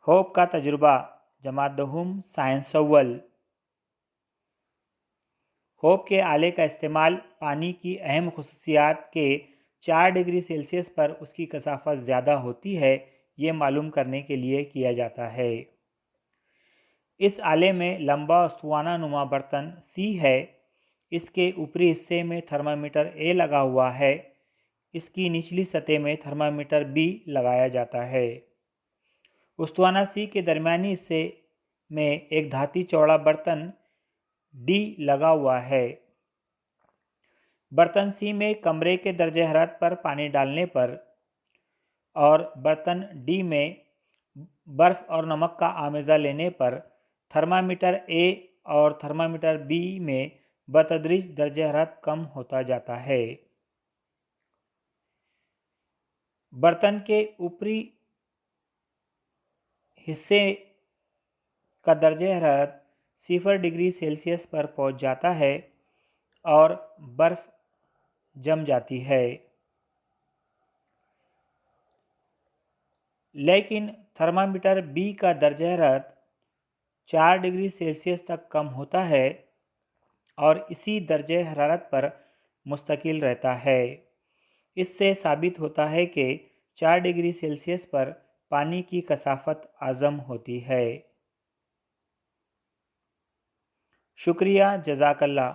Hope का तजुर्बा जमात दहुम science अव्वल। होप के आले का इस्तेमाल पानी की अहम खसूसियात के 4 डिग्री सेल्सियस पर उसकी कसाफत ज़्यादा होती है ये मालूम करने के लिए किया जाता है। इस आले में लंबा स्तुवाना नुमा बर्तन सी है। इसके ऊपरी हिस्से में थर्मामीटर ए लगा हुआ है। इसकी निचली सतह में थर्मामीटर बी लगाया जाता है। उस्तवाना सी के दरमियानी हिस्से में एक धाती चौड़ा बर्तन डी लगा हुआ है। बर्तन सी में कमरे के दर्जे हरारत पर पानी डालने पर और बर्तन डी में बर्फ़ और नमक का आमेज़ा लेने पर थर्मामीटर ए और थर्मामीटर बी में बतदरीज दर्जे हरारत कम होता जाता है। बर्तन के ऊपरी हिस्से का दर्जे हरारत 0 डिग्री सेल्सियस पर पहुंच जाता है और बर्फ़ जम जाती है। लेकिन थर्मामीटर बी का दर्जा हरारत 4 डिग्री सेल्सियस तक कम होता है और इसी दर्जे हरारत पर मुस्तकिल रहता है। इससे साबित होता है कि 4 डिग्री सेल्सियस पर पानी की कसाफत आज़म होती है। शुक्रिया, जज़ाकल्लाह।